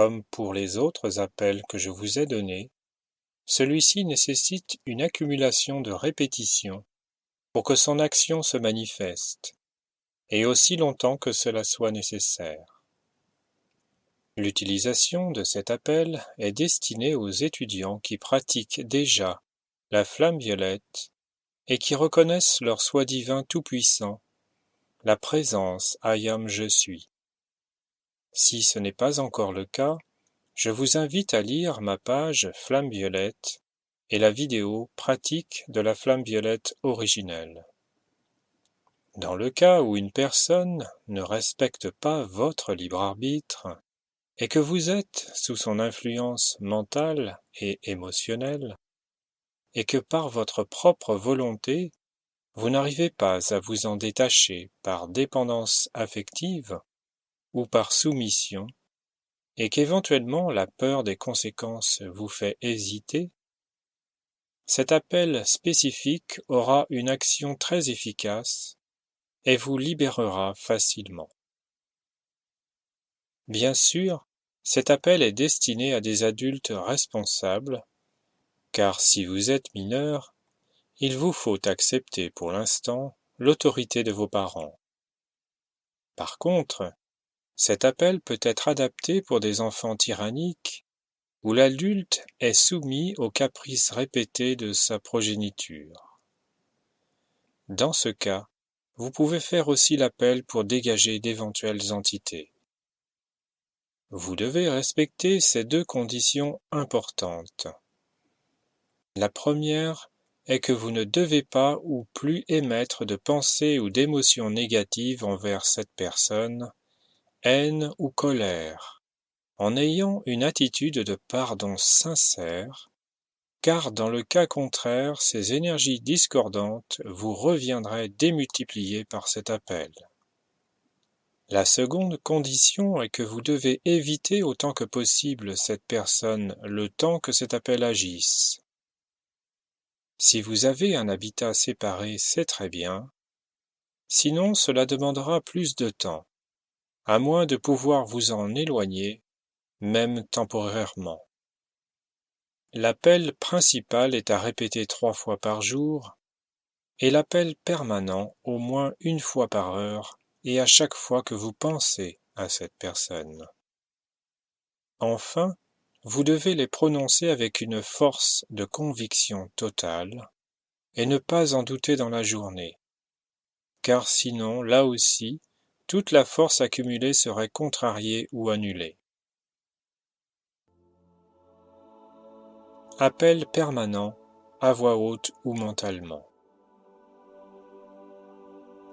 Comme pour les autres appels que je vous ai donnés, celui-ci nécessite une accumulation de répétitions pour que son action se manifeste, et aussi longtemps que cela soit nécessaire. L'utilisation de cet appel est destinée aux étudiants qui pratiquent déjà la flamme violette et qui reconnaissent leur soi divin tout-puissant, la présence Ayam Je suis. Si ce n'est pas encore le cas, je vous invite à lire ma page Flamme violette et la vidéo pratique de la flamme violette originelle. Dans le cas où une personne ne respecte pas votre libre arbitre et que vous êtes sous son influence mentale et émotionnelle, et que par votre propre volonté, vous n'arrivez pas à vous en détacher par dépendance affective ou par soumission, et qu'éventuellement la peur des conséquences vous fait hésiter, cet appel spécifique aura une action très efficace et vous libérera facilement. Bien sûr, cet appel est destiné à des adultes responsables, car si vous êtes mineur, il vous faut accepter pour l'instant l'autorité de vos parents. Par contre, cet appel peut être adapté pour des enfants tyranniques où l'adulte est soumis aux caprices répétés de sa progéniture. Dans ce cas, vous pouvez faire aussi l'appel pour dégager d'éventuelles entités. Vous devez respecter ces deux conditions importantes. La première est que vous ne devez pas ou plus émettre de pensées ou d'émotions négatives envers cette personne, haine ou colère, en ayant une attitude de pardon sincère, car dans le cas contraire, ces énergies discordantes vous reviendraient démultipliées par cet appel. La seconde condition est que vous devez éviter autant que possible cette personne le temps que cet appel agisse. Si vous avez un habitat séparé, c'est très bien. Sinon, cela demandera plus de temps, à moins de pouvoir vous en éloigner, même temporairement. L'appel principal est à répéter 3 fois par jour, et l'appel permanent au moins 1 fois par heure, et à chaque fois que vous pensez à cette personne. Enfin, vous devez les prononcer avec une force de conviction totale, et ne pas en douter dans la journée, car sinon, là aussi, toute la force accumulée serait contrariée ou annulée. Appel permanent, à voix haute ou mentalement.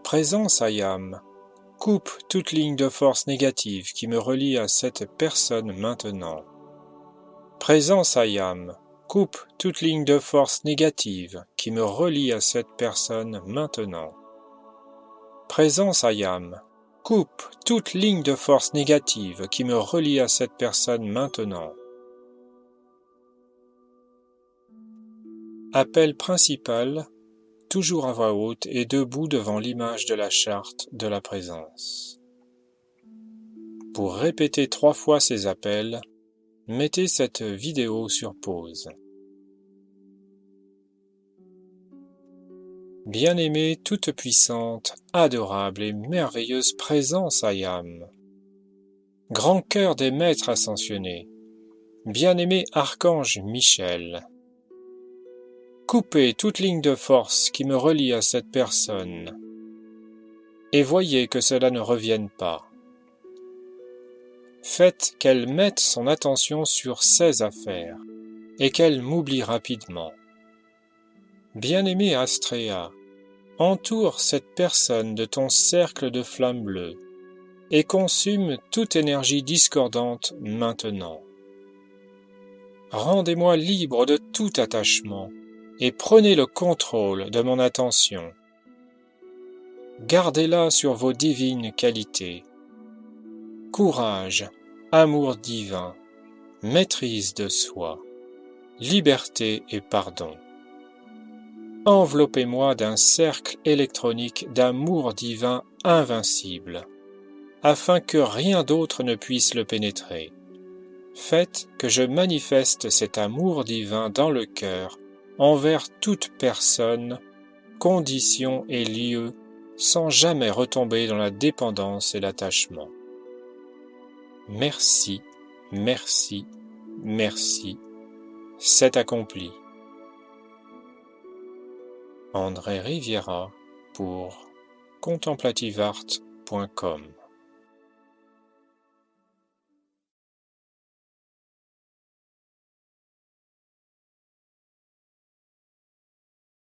Présence Ayam, coupe toute ligne de force négative qui me relie à cette personne maintenant. Présence Ayam, coupe toute ligne de force négative qui me relie à cette personne maintenant. Présence Ayam, coupe toute ligne de force négative qui me relie à cette personne maintenant. Appel principal, toujours à voix haute et debout devant l'image de la charte de la présence. Pour répéter 3 fois ces appels, mettez cette vidéo sur pause. Bien-aimée, toute puissante, adorable et merveilleuse présence Ayam, grand cœur des maîtres ascensionnés, bien-aimé archange Michel, coupez toute ligne de force qui me relie à cette personne, et voyez que cela ne revienne pas. Faites qu'elle mette son attention sur ses affaires, et qu'elle m'oublie rapidement. Bien-aimé Astrea, entoure cette personne de ton cercle de flamme bleue, et consume toute énergie discordante maintenant. Rendez-moi libre de tout attachement, et prenez le contrôle de mon attention. Gardez-la sur vos divines qualités. Courage, amour divin, maîtrise de soi, liberté et pardon. Enveloppez-moi d'un cercle électronique d'amour divin invincible, afin que rien d'autre ne puisse le pénétrer. Faites que je manifeste cet amour divin dans le cœur envers toute personne, condition et lieu, sans jamais retomber dans la dépendance et l'attachement. Merci, merci, merci. C'est accompli. André Riviera pour contemplativeart.com